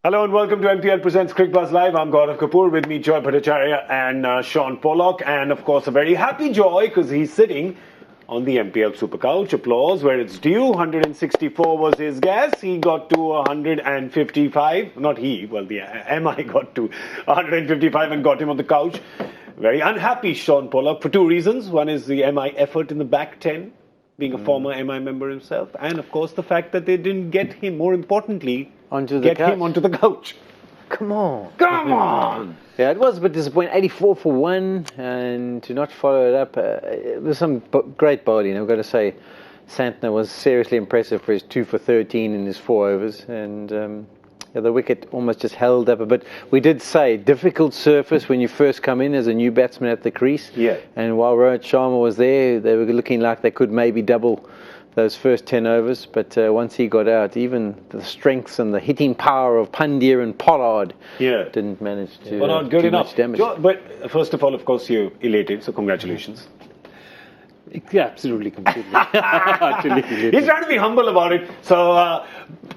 Hello and welcome to MPL Presents Cricbuzz Live. I'm Gaurav Kapur. With me, Joy Bhattacharjya and Shaun Pollock. And of course, a very happy Joy because he's sitting on the MPL Super Couch. Applause where it's due. 164 was his guess. He got to 155. Not he, well, the MI got to 155 and got him on the couch. Very unhappy, Shaun Pollock, for two reasons. One is the MI effort in the back 10, being a former MI member himself. And of course, the fact that they didn't get him, more importantly, get him onto the couch. Come on. Come on! Yeah, it was a bit disappointing. 84 for one, and to not follow it up. It was some great bowling. I've got to say, Santner was seriously impressive for his 2 for 13 in his 4 overs. And the wicket almost just held up a bit. We did say, difficult surface when you first come in as a new batsman at the crease. Yeah. And while Rohit Sharma was there, they were looking like they could maybe double those first 10 overs, but once he got out, even the strengths and the hitting power of Pandya and Pollard didn't manage to do much damage. But first of all, of course, you're elated, so congratulations. Yeah, absolutely, completely. Absolutely. He's trying to be humble about it. So,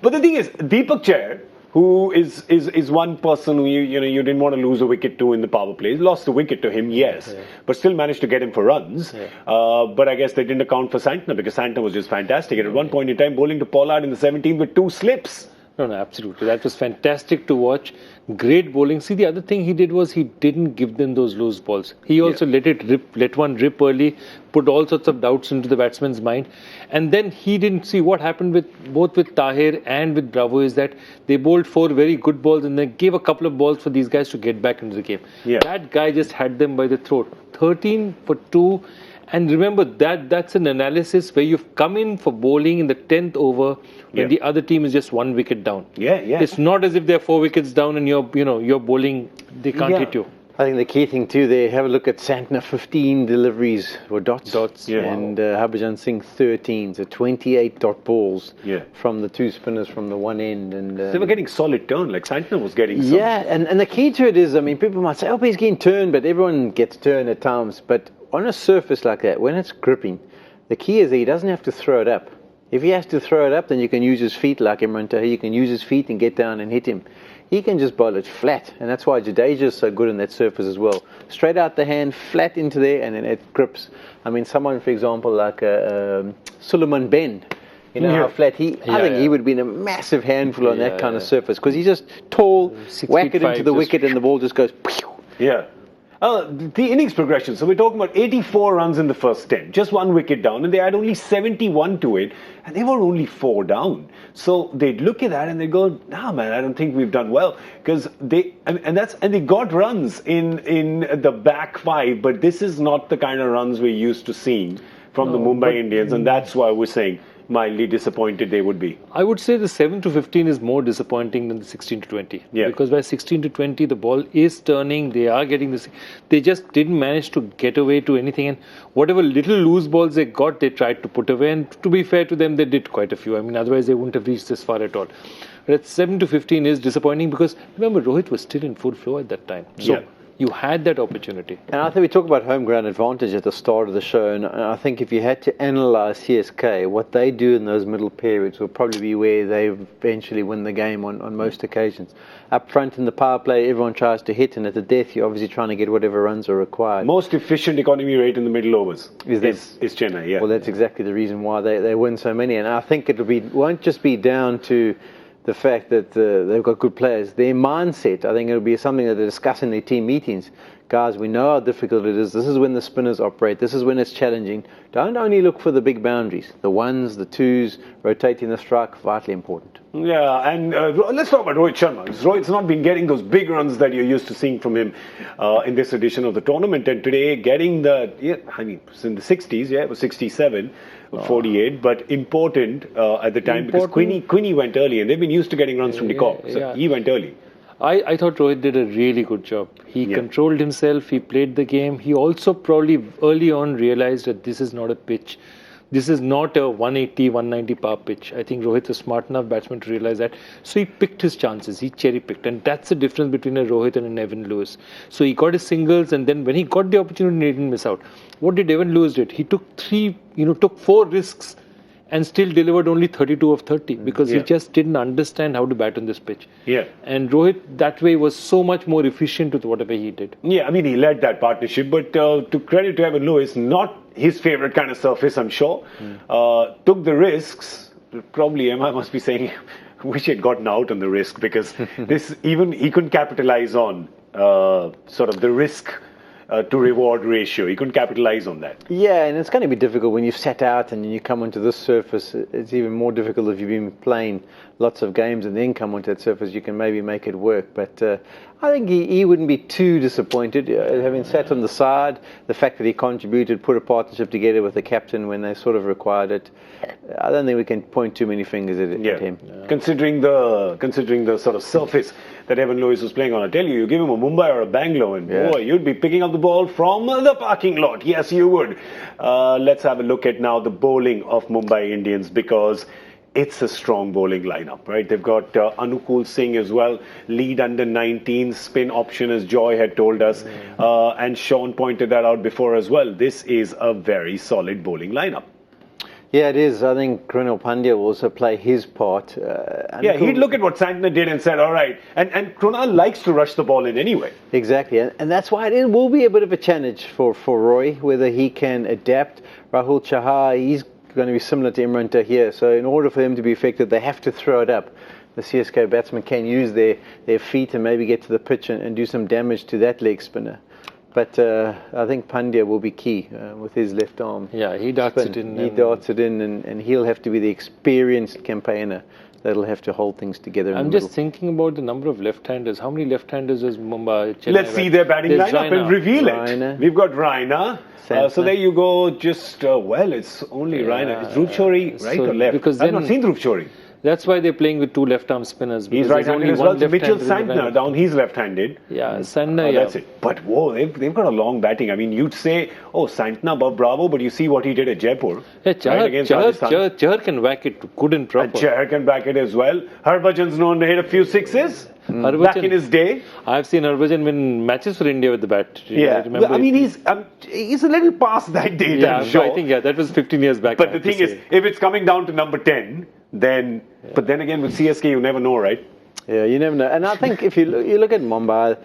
but the thing is, Deepak Chair, who is one person who you didn't want to lose a wicket to in the power play. Lost a wicket to him, yes, but still managed to get him for runs. But I guess they didn't account for Santner because Santner was just fantastic. And at one point in time, bowling to Pollard in the 17th with 2 slips. No, absolutely. That was fantastic to watch. Great bowling. See, the other thing he did was he didn't give them those loose balls. He also let one rip early, put all sorts of doubts into the batsman's mind. And then he didn't see what happened both with Tahir and with Bravo is that they bowled 4 very good balls and they gave a couple of balls for these guys to get back into the game. Yeah. That guy just had them by the throat. 13 for 2. And remember that's an analysis where you've come in for bowling in the 10th over when the other team is just 1 wicket down. Yeah. It's not as if they're 4 wickets down and you're bowling, they can't hit you. I think the key thing too there, have a look at Santner, 15 deliveries were dots. And Harbhajan Singh 13, so 28 dot balls from the 2 spinners from the one end. And they were getting solid turn, like Santner was getting some. Yeah, and the key to it is, I mean, people might say, oh, he's getting turned, but everyone gets turned at times. But on a surface like that, when it's gripping, the key is that he doesn't have to throw it up. If he has to throw it up, then you can use his feet like Imran Tahir. You can use his feet and get down and hit him. He can just bowl it flat, and that's why Jadeja is so good on that surface as well. Straight out the hand, flat into there, and then it grips. I mean, someone, for example, like Suleiman Ben, you know how flat I think he would have been a massive handful on that kind of surface, because he's just tall, whack it into the wicket, and the ball just goes. Yeah. The innings progression. So we're talking about 84 runs in the first 10, just 1 wicket down, and they had only 71 to it, and they were only 4 down. So they'd look at that and they go, "Nah, man, I don't think we've done well," because they got runs in the back 5, but this is not the kind of runs we're used to seeing from the Mumbai Indians, and that's why we're saying mildly disappointed they would be. I would say the 7 to 15 is more disappointing than the 16 to 20. Yeah. Because by 16 to 20, the ball is turning. They are getting this. They just didn't manage to get away to anything. And whatever little loose balls they got, they tried to put away. And to be fair to them, they did quite a few. I mean, otherwise they wouldn't have reached this far at all. But at 7 to 15 is disappointing because remember, Rohit was still in full flow at that time. So you had that opportunity. And I think we talk about home ground advantage at the start of the show, and I think if you had to analyse CSK, what they do in those middle periods will probably be where they eventually win the game on most occasions. Up front in the power play, everyone tries to hit, and at the death, you're obviously trying to get whatever runs are required. Most efficient economy rate in the middle overs is Chennai, Well, that's exactly the reason why they win so many, and I think won't just be down to the fact that they've got good players. Their mindset, I think it'll be something that they discuss in their team meetings. Guys, we know how difficult it is. This is when the spinners operate. This is when it's challenging. Don't only look for the big boundaries. The 1s, the 2s, rotating the strike, vitally important. Yeah, and let's talk about Rohit Sharma. Rohit's not been getting those big runs that you're used to seeing from him in this edition of the tournament. And today, getting it's in the 60s, it was 67. 48, but important at the time because Queenie went early, and they've been used to getting runs from the Cock, so he went early. I thought Rohit did a really good job. He controlled himself, he played the game. He also probably early on realized that this is not a pitch. This is not a 180, 190 power pitch. I think Rohit's a smart enough batsman to realize that. So he picked his chances. He cherry-picked. And that's the difference between a Rohit and an Evan Lewis. So he got his singles, and then when he got the opportunity, he didn't miss out. What did Evan Lewis did? He took 4 risks and still delivered only 32 of 30 because he just didn't understand how to bat on this pitch. Yeah. And Rohit, that way, was so much more efficient with whatever he did. Yeah, I mean, he led that partnership, but to credit to Evan Lewis, not his favourite kind of surface, I'm sure. Took the risks. Probably Emma must be saying, wish he had gotten out on the risk, because this, even he couldn't capitalize on sort of the risk to reward ratio. He couldn't capitalize on that. Yeah, and it's going to be difficult when you've sat out and you come onto this surface. It's even more difficult if you've been playing lots of games and then come onto that surface. You can maybe make it work, but I think he wouldn't be too disappointed. Having sat on the side, the fact that he contributed, put a partnership together with the captain when they sort of required it, I don't think we can point too many fingers at him. Considering the sort of surface that Evan Lewis was playing on, I tell you, you give him a Mumbai or a Bangalore, and boy, you'd be picking up the ball from the parking lot. Yes, you would. Let's have a look at now the bowling of Mumbai Indians, because it's a strong bowling lineup, right? They've got Anukul Singh as well, lead under 19, spin option, as Joy had told us, and Shaun pointed that out before as well. This is a very solid bowling lineup. Yeah, it is. I think Krunal Pandya will also play his part. He'd look at what Santner did and said, all right. And Krunal likes to rush the ball in anyway. Exactly. And that's why it will be a bit of a challenge for Roy, whether he can adapt. Rahul Chahar, he's going to be similar to Imran Tahir. So in order for him to be effective, they have to throw it up. The CSK batsmen can use their feet and maybe get to the pitch and do some damage to that leg spinner. But I think Pandya will be key with his left arm. Yeah, he darts it in. He darts it in, and he'll have to be the experienced campaigner that'll have to hold things together. I'm just thinking about the number of left-handers. How many left-handers does Mumbai? Chennai, Let's see their batting lineup and reveal it. We've got Raina. So there you go. Just, it's only Raina. Is Dhruv Shori right or left? Because I've not seen Dhruv Shori. That's why they're playing with two left-arm spinners. He's right-handed as well. Mitchell Santner down, he's left-handed. Yeah, Santner, that's it. But whoa, they've got a long batting. I mean, you'd say, Santner, bravo, but you see what he did at Jaipur. Yeah, Chahar can whack it good and proper. Chahar can whack it as well. Harbhajan's known to hit a few sixes back in his day. I've seen Harbhajan win matches for India with the bat. Yeah, I mean, he's a little past that date, I'm sure. I think, that was 15 years back. But the thing is, if it's coming down to number 10, but then again, with CSK, you never know, right? Yeah, you never know. And I think if you look at Mumbai,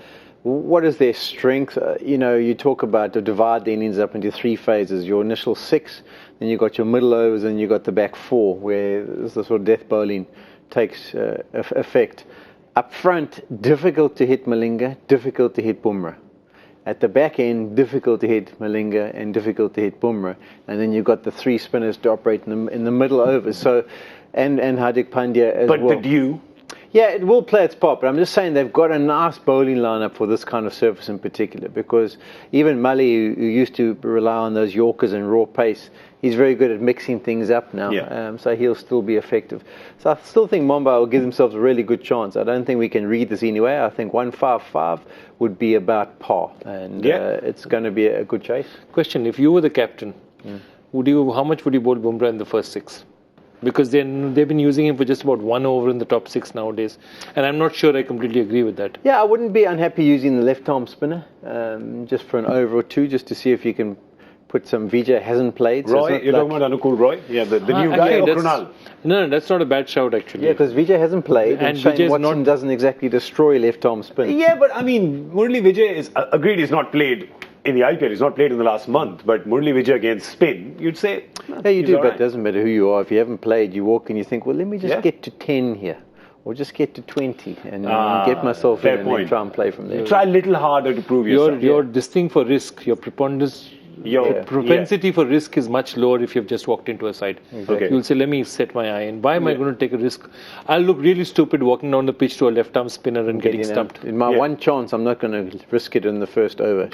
what is their strength? You talk about to divide the innings up into three phases. Your initial 6, then you've got your middle overs, and you've got the back 4, where the sort of death bowling takes effect. Up front, difficult to hit Malinga, difficult to hit Bumrah. At the back end, difficult to hit Malinga and difficult to hit Bumrah. And then you've got the 3 spinners to operate in the middle overs. So, and Hardik Pandya as well. But the dew? Yeah, it will play its part, but I'm just saying they've got a nice bowling lineup for this kind of surface in particular, because even Mali, who used to rely on those Yorkers and raw pace, he's very good at mixing things up now, so he'll still be effective. So I still think Mumbai will give themselves a really good chance. I don't think we can read this anyway. I think 155 would be about par, and it's going to be a good chase. Question, if you were the captain, how much would you bowl Bumrah in the first 6? Because they've been using him for just about 1 over in the top 6 nowadays. And I'm not sure I completely agree with that. Yeah, I wouldn't be unhappy using the left-arm spinner just for an over or 2, just to see if you can put some Vijay hasn't played. So Roy, you're talking about Anukul Roy? Yeah, the new guy or Krunal? No, that's not a bad shout actually. Yeah, because Vijay hasn't played and Shane Watson doesn't exactly destroy left-arm spin. Yeah, but I mean, Murali Vijay is, agreed, he's not played in the IPL, he's not played in the last month, but Murali Vijay against spin, you'd say, yeah, you do, but it doesn't matter who you are. If you haven't played, you walk and you think, well, let me just get to 10 here, or just get to 20 and get myself in and then try and play from there. Try a little harder to prove yourself. Your this thing for risk, your preponderance, your propensity for risk is much lower if you've just walked into a side. Exactly. You'll say, let me set my eye, and why am I going to take a risk? I'll look really stupid walking down the pitch to a left-arm spinner and getting stumped. In my one chance, I'm not going to risk it in the first over.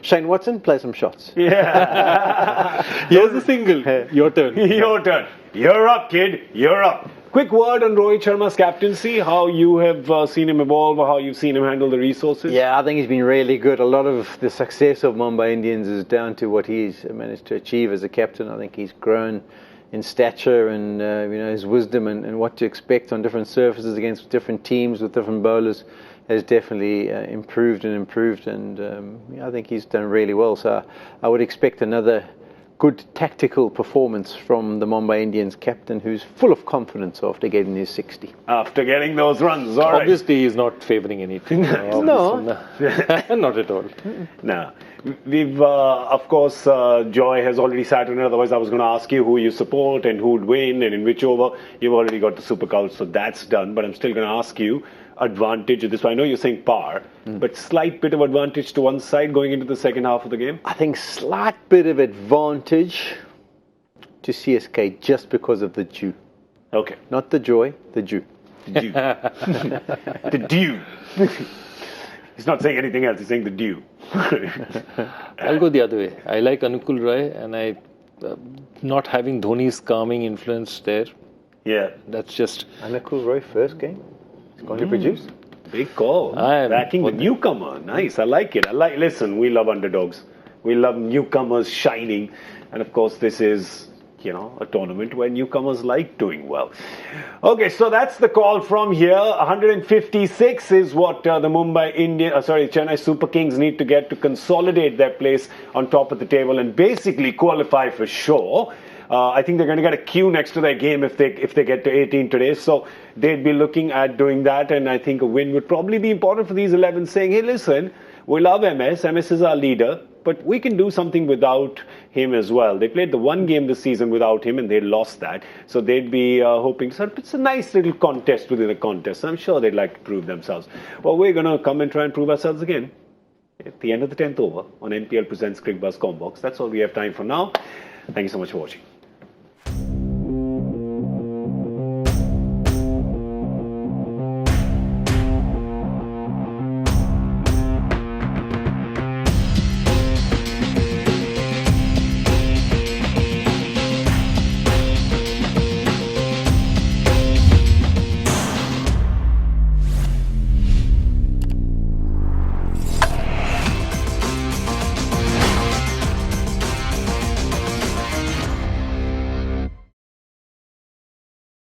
Shane Watson, play some shots. Yeah. Here's the single. Your turn. Your turn. You're up, kid. You're up. Quick word on Rohit Sharma's captaincy, how you have seen him evolve, or how you've seen him handle the resources. Yeah, I think he's been really good. A lot of the success of Mumbai Indians is down to what he's managed to achieve as a captain. I think he's grown in stature and his wisdom and what to expect on different surfaces against different teams with different bowlers has definitely improved, and I think he's done really well. So I would expect another good tactical performance from the Mumbai Indians captain, who's full of confidence after getting his 60. After getting those runs, all right. Obviously, he's not favouring anything. No. Not at all. No. We've, of course, Joy has already sat on it. Otherwise, I was going to ask you who you support and who would win and in which over. You've already got the Super Couch, so that's done. But I'm still going to ask you advantage of this. I know you're saying par, but slight bit of advantage to one side going into the second half of the game? I think slight bit of advantage to CSK just because of the dew. Okay. Not the joy, the dew. Dew. The dew. He's not saying anything else, he's saying the dew. I'll go the other way. I like Anukul Roy, and not having Dhoni's calming influence there. Yeah. That's just... Anukul Roy, first game. He's going to produce. Big call. Backing the newcomer. Nice. I like it. Listen, we love underdogs. We love newcomers shining. And of course, this is, a tournament where newcomers like doing well. Okay, so that's the call from here. 156 is what the Chennai Super Kings need to get to consolidate their place on top of the table and basically qualify for sure. I think they're going to get a Q next to their game if they get to 18 today. So they'd be looking at doing that. And I think a win would probably be important for these 11, saying, hey, listen, we love MS. MS is our leader. But we can do something without him as well. They played the one game this season without him and they lost that. So they'd be hoping. So it's a nice little contest within a contest. I'm sure they'd like to prove themselves. Well, we're going to come and try and prove ourselves again at the end of the 10th over on NPL Presents Cricbuzz Combox. That's all we have time for now. Thank you so much for watching.